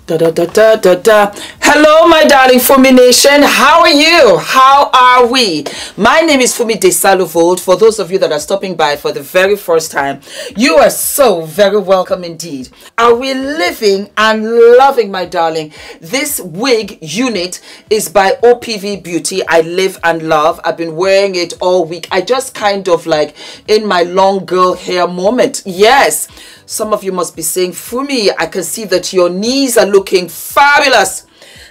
Da, da, da, da, da, da. Hello, my darling Fumi Nation. How are you? How are we? My name is Fumidesaluvold. For those of you that are stopping by for the very first time, you are so very welcome indeed. Are we living and loving, my darling? This wig unit is by OPV Beauty. I live and love. I've been wearing it all week. I just kind of like in my long girl hair moment. Yes. Some of you must be saying, Fumi, I can see that your knees are looking fabulous.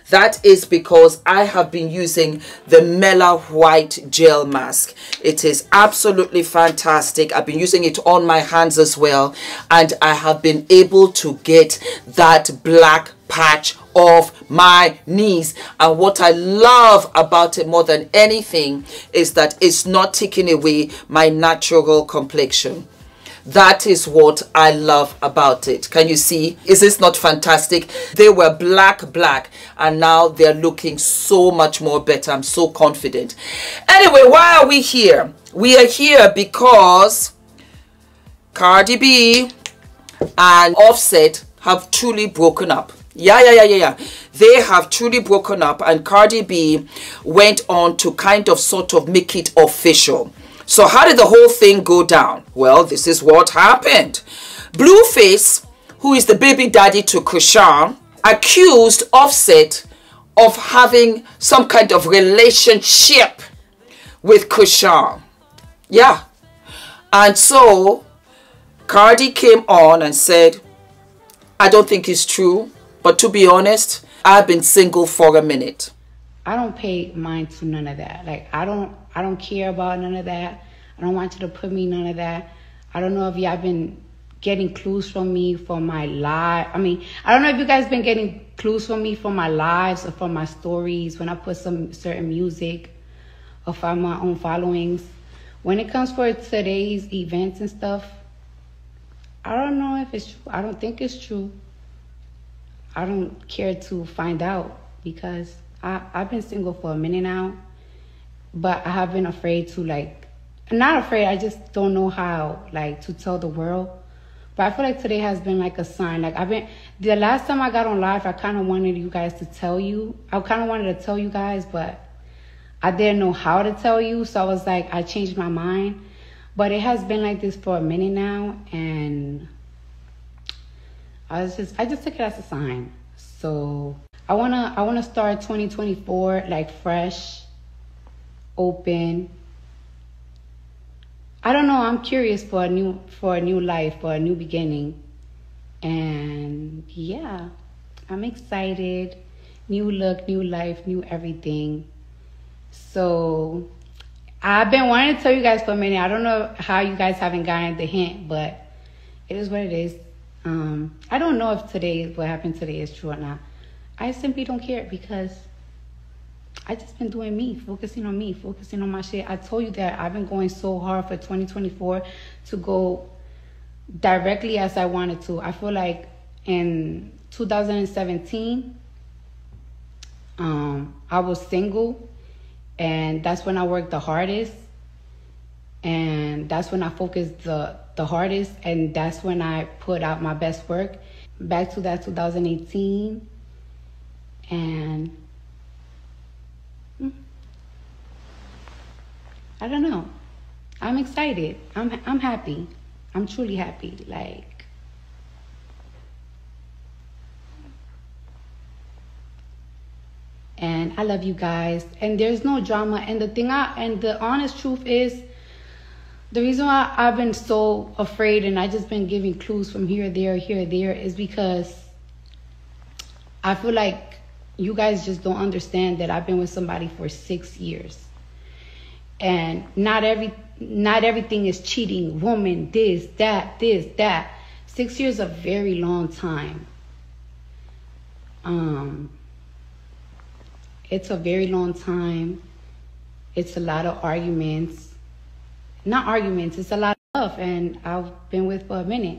That is because I have been using the Mela White Gel Mask. It is absolutely fantastic. I've been using it on my hands as well. And I have been able to get that black patch off my knees. And what I love about it more than anything is that it's not taking away my natural complexion. That is what I love about it. Can you see? Is this not fantastic? They were black and now they're looking so much more better. I'm so confident. Anyway, why are we here? We are here because Cardi B and Offset have truly broken up. Yeah. They have truly broken up, and Cardi B went on to kind of sort of make it official. So how did the whole thing go down? Well, this is what happened. Blueface, who is the baby daddy to Chrisean, accused Offset of having some kind of relationship with Chrisean. Yeah. And so Cardi came on and said, I don't think it's true, but to be honest, I've been single for a minute. I don't pay mind to none of that. Like, I don't care about none of that. I don't want you to put me none of that. I don't know if y'all been getting clues from me for my live. I mean, I don't know if you guys been getting clues from me for my lives or from my stories when I put some certain music or from my own followings. When it comes for today's events and stuff, I don't know if it's true. I don't think it's true. I don't care to find out because I've been single for a minute now, but I have been afraid to, like, not afraid, I just don't know how, like, to tell the world. But I feel like today has been like a sign. Like, the last time I got on live, I kind of wanted you guys to tell you. I kind of wanted to tell you guys, but I didn't know how to tell you. So I was like, I changed my mind. But it has been like this for a minute now, and I just took it as a sign. So I wanna start 2024 like fresh, open. I don't know. I'm curious for a new life, for a new beginning, and yeah, I'm excited. New look, new life, new everything. So I've been wanting to tell you guys for a minute. I don't know how you guys haven't gotten the hint, but it is what it is. I don't know if what happened today is true or not. I simply don't care because I just been doing me, focusing on my shit. I told you that I've been going so hard for 2024 to go directly as I wanted to. I feel like in 2017, I was single, and that's when I worked the hardest, and that's when I focused the hardest, and that's when I put out my best work. Back to that 2018, and I don't know. I'm excited. I'm happy. I'm truly happy. Like, and I love you guys. And there's no drama. And the honest truth is, the reason why I've been so afraid and I just been giving clues from here, there, is because I feel like you guys just don't understand that I've been with somebody for 6 years. And not everything is cheating, woman, this, that. 6 years is a very long time. It's a very long time. It's a lot of arguments. Not arguments, it's a lot of love, and I've been with for a minute.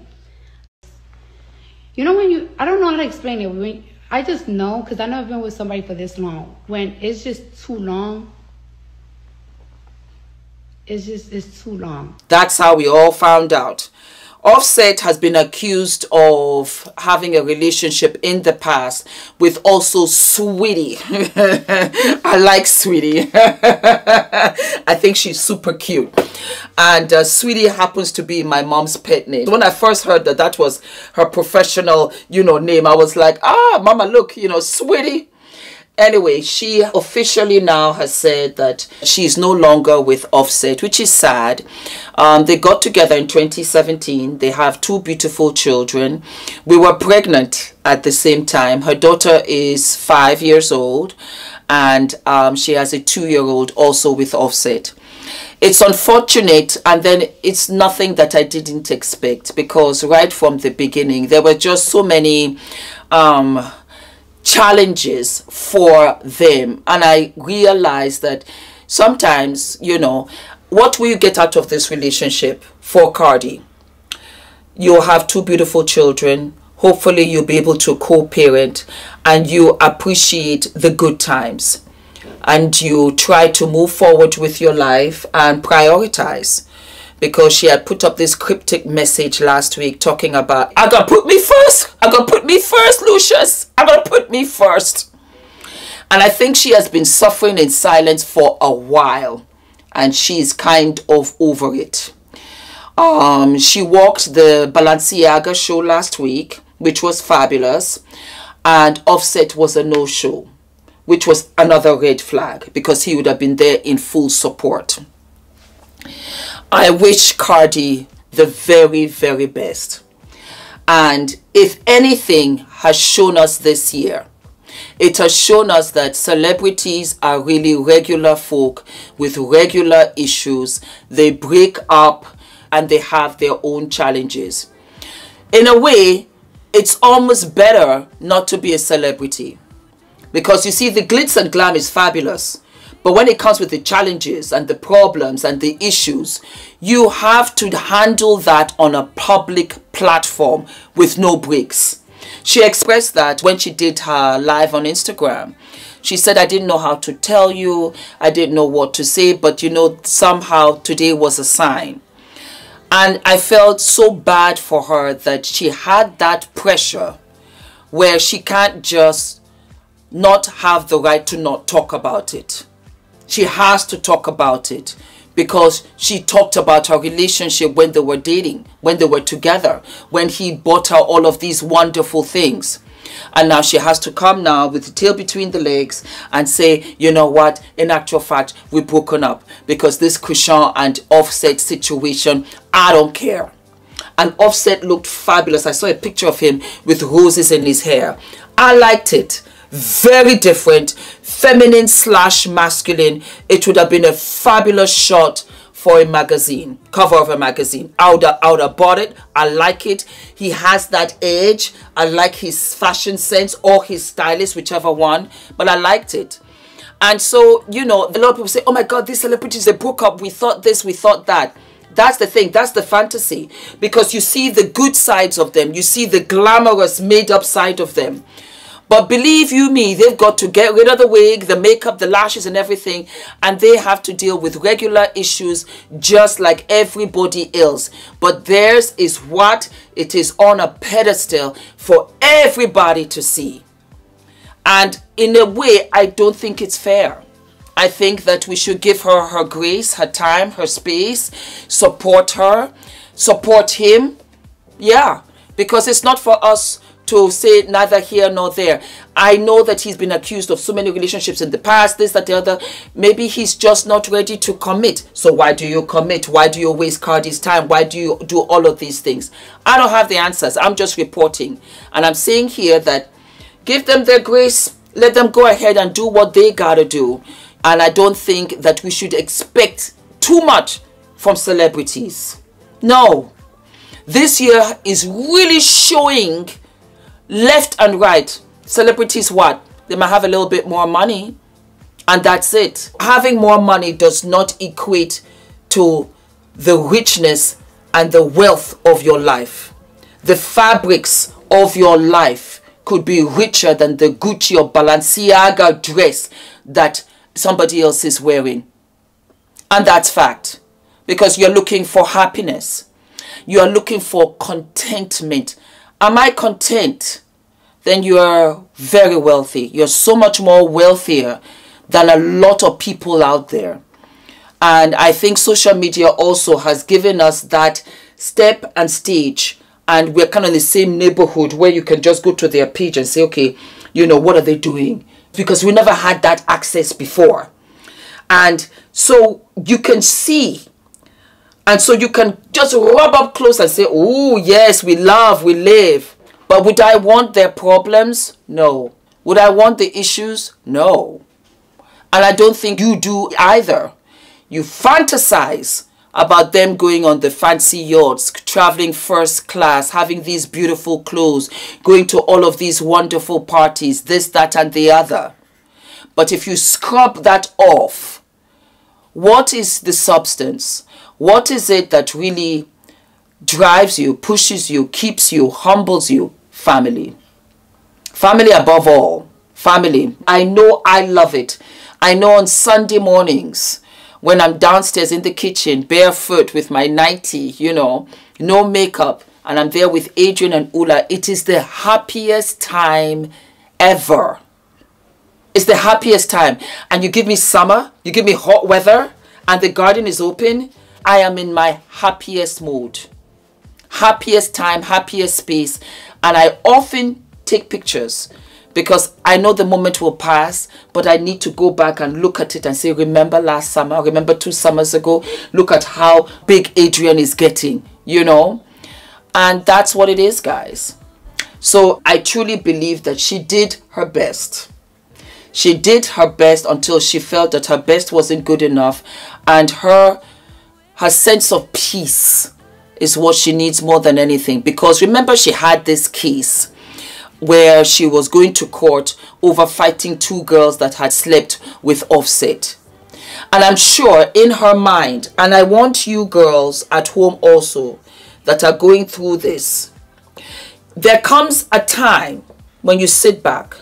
You know I don't know how to explain it. I just know, because I've never been with somebody for this long. When it's just too long, it's too long. That's how we all found out. Offset has been accused of having a relationship in the past with also Sweetie. I like Sweetie. I think she's super cute. And Sweetie happens to be my mom's pet name. When I first heard that that was her professional, you know, name, I was like, ah, Mama, look, you know, Sweetie. Anyway, she officially now has said that she's no longer with Offset, which is sad. They got together in 2017. They have 2 beautiful children. We were pregnant at the same time. Her daughter is 5 years old, and she has a 2-year-old also with Offset. It's unfortunate, and then it's nothing that I didn't expect, because right from the beginning, there were just so many challenges for them, and I realized that sometimes, you know, what will you get out of this relationship? For Cardi, you'll have 2 beautiful children. Hopefully you'll be able to co-parent, and you appreciate the good times, and you try to move forward with your life and prioritize. Because she had put up this cryptic message last week talking about, I gotta put me first. I gotta put me first, Lucius. I gotta put me first. And I think she has been suffering in silence for a while, and she's kind of over it. She walked the Balenciaga show last week, which was fabulous, and Offset was a no-show, which was another red flag, because he would have been there in full support. I wish Cardi the very, very best. And if anything has shown us this year, it has shown us that celebrities are really regular folk with regular issues. They break up and they have their own challenges. In a way, it's almost better not to be a celebrity. Because you see, the glitz and glam is fabulous. But when it comes with the challenges and the problems and the issues, you have to handle that on a public platform with no breaks. She expressed that when she did her live on Instagram. She said, I didn't know how to tell you. I didn't know what to say. But, you know, somehow today was a sign. And I felt so bad for her that she had that pressure where she can't just not have the right to not talk about it. She has to talk about it, because she talked about her relationship when they were dating, when they were together, when he bought her all of these wonderful things. And now she has to come now with the tail between the legs and say, you know what, in actual fact, we've broken up because this Chrisean and Offset situation, I don't care. And Offset looked fabulous. I saw a picture of him with roses in his hair. I liked it. Very different, feminine / masculine. It would have been a fabulous shot for a magazine, cover of a magazine. I would have bought it. I like it. He has that edge. I like his fashion sense, or his stylist, whichever one. But I liked it. And so, you know, a lot of people say, oh my God, these celebrities, they broke up. We thought this, we thought that. That's the thing. That's the fantasy. Because you see the good sides of them. You see the glamorous, made-up side of them. But believe you me, they've got to get rid of the wig, the makeup, the lashes and everything. And they have to deal with regular issues just like everybody else. But theirs is what? It is on a pedestal for everybody to see. And in a way, I don't think it's fair. I think that we should give her her grace, her time, her space, support her, support him. Yeah, because it's not for us to say neither here nor there. I know that he's been accused of so many relationships in the past, this, that, the other. Maybe he's just not ready to commit. So why do you commit? Why do you waste Cardi's time? Why do you do all of these things? I don't have the answers. I'm just reporting. And I'm saying here that give them their grace. Let them go ahead and do what they gotta do. And I don't think that we should expect too much from celebrities. No. This year is really showing left and right. Celebrities, what? They might have a little bit more money, and that's it. Having more money does not equate to the richness and the wealth of your life. The fabrics of your life could be richer than the Gucci or Balenciaga dress that somebody else is wearing. And that's fact. Because you're looking for happiness. you are looking for contentment. Am I content? Then you are very wealthy. You're so much more wealthier than a lot of people out there. And I think social media also has given us that step and stage. And we're kind of in the same neighborhood where you can just go to their page and say, okay, you know, what are they doing? Because we never had that access before. And so you can see. And so you can just rub up close and say, oh, yes, we love, we live. But would I want their problems? No. Would I want the issues? No. And I don't think you do either. You fantasize about them going on the fancy yachts, traveling first class, having these beautiful clothes, going to all of these wonderful parties, this, that, and the other. But if you scrub that off, what is the substance? What is it that really drives you, pushes you, keeps you, humbles you? Family. Family above all. Family. I know I love it. I know on Sunday mornings, when I'm downstairs in the kitchen, barefoot with my nightie, you know, no makeup, and I'm there with Adrian and Ula, it is the happiest time ever. It's the happiest time. And you give me summer, you give me hot weather, and the garden is open, I am in my happiest mode. Happiest time, happiest space. And I often take pictures because I know the moment will pass, but I need to go back and look at it and say, remember last summer, remember 2 summers ago, look at how big Adrian is getting, you know. And that's what it is, guys. So I truly believe that she did her best. She did her best until she felt that her best wasn't good enough. And her sense of peace is what she needs more than anything. Because remember, she had this case where she was going to court over fighting 2 girls that had slept with Offset. And I'm sure in her mind, and I want you girls at home also that are going through this, there comes a time when you sit back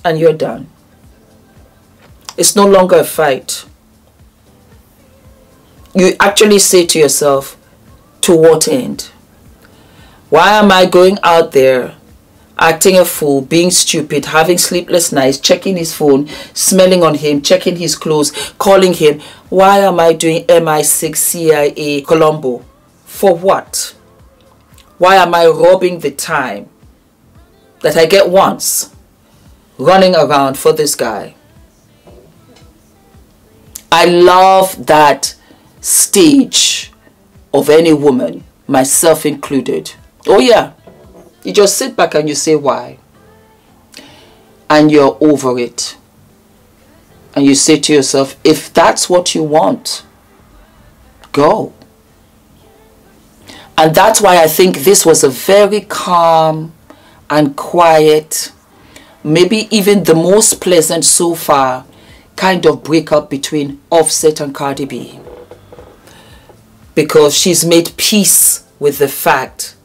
and you're done. It's no longer a fight. You actually say to yourself, to what end? Why am I going out there acting a fool, being stupid, having sleepless nights, checking his phone, smelling on him, checking his clothes, calling him? Why am I doing MI6, CIA, Colombo? For what? Why am I robbing the time that I get once running around for this guy? I love that stage of any woman, myself included. Oh yeah, you just sit back and you say why, and you're over it, and you say to yourself, if that's what you want, go. And that's why I think this was a very calm and quiet, maybe even the most pleasant so far, kind of breakup between Offset and Cardi B. Because she's made peace with the fact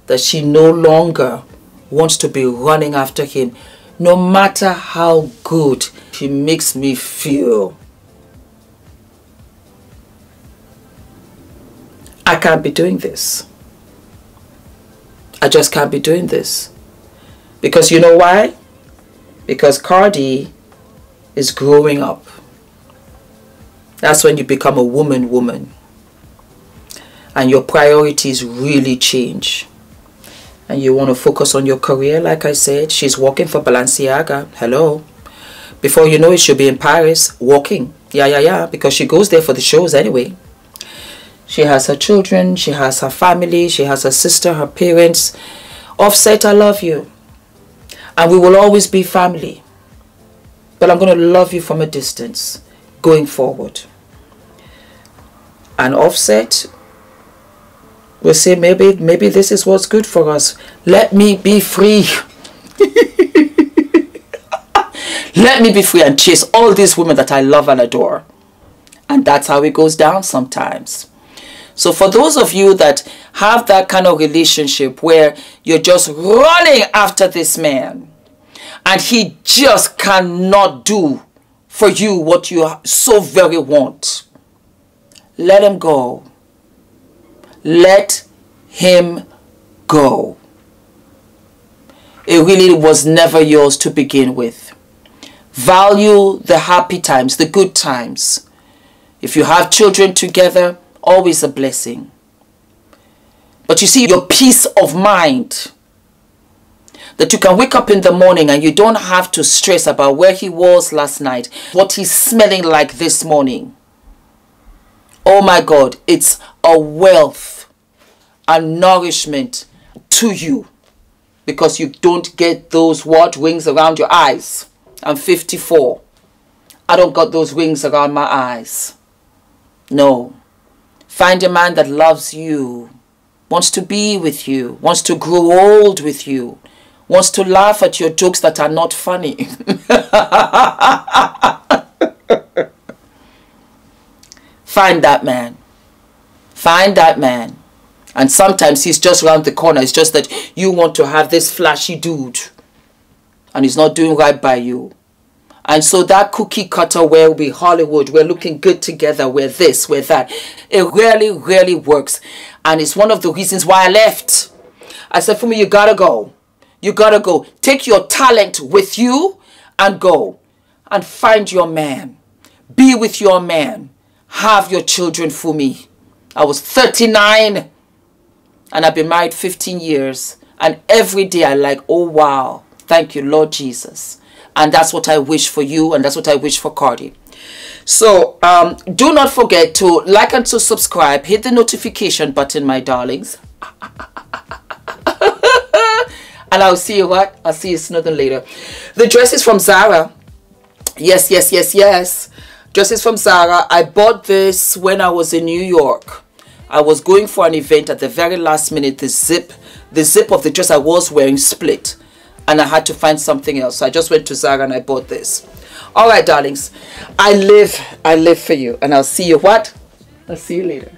that she no longer wants to be running after him, no matter how good he makes me feel. I can't be doing this. I just can't be doing this. Because you know why? Because Cardi is growing up. That's when you become a woman. And your priorities really change. And you want to focus on your career, like I said. She's working for Balenciaga. Hello. Before you know it, she'll be in Paris working. Yeah. Because she goes there for the shows anyway. She has her children. She has her family. She has her sister, her parents. Offset, I love you. And we will always be family. But I'm going to love you from a distance going forward. And Offset will say, maybe this is what's good for us. Let me be free. Let me be free and chase all these women that I love and adore. And that's how it goes down sometimes. So for those of you that have that kind of relationship where you're just running after this man and he just cannot do for you what you so very want, let him go. Let him go. It really was never yours to begin with. Value the happy times, the good times. If you have children together, always a blessing. But you see, your peace of mind, that you can wake up in the morning and you don't have to stress about where he was last night, what he's smelling like this morning. Oh my God, it's a wealth and nourishment to you, because you don't get those wings around your eyes. I'm 54. I don't got those wings around my eyes. No. Find a man that loves you, wants to be with you, wants to grow old with you, wants to laugh at your jokes that are not funny. Find that man. Find that man. And sometimes he's just around the corner. It's just that you want to have this flashy dude, and he's not doing right by you. And so that cookie cutter where we Hollywood, we're looking good together, we're this, we're that. It really, really works. And it's one of the reasons why I left. I said, Fumi, you gotta go. You gotta go. Take your talent with you and go. And find your man. Be with your man. Have your children, Fumi. I was 39 and I've been married 15 years. And every day I like, oh wow, thank you, Lord Jesus. And that's what I wish for you, and that's what I wish for Cardi. So do not forget to like and to subscribe. Hit the notification button, my darlings. And I'll see you what? I'll see you sooner later. The dress is from Zara. Yes, yes, yes, yes. Dress is from Zara. I bought this when I was in New York. I was going for an event at the very last minute. The zip of the dress I was wearing split, and I had to find something else. So I just went to Zara and I bought this. All right, darlings. I live for you, and I'll see you what? I'll see you later.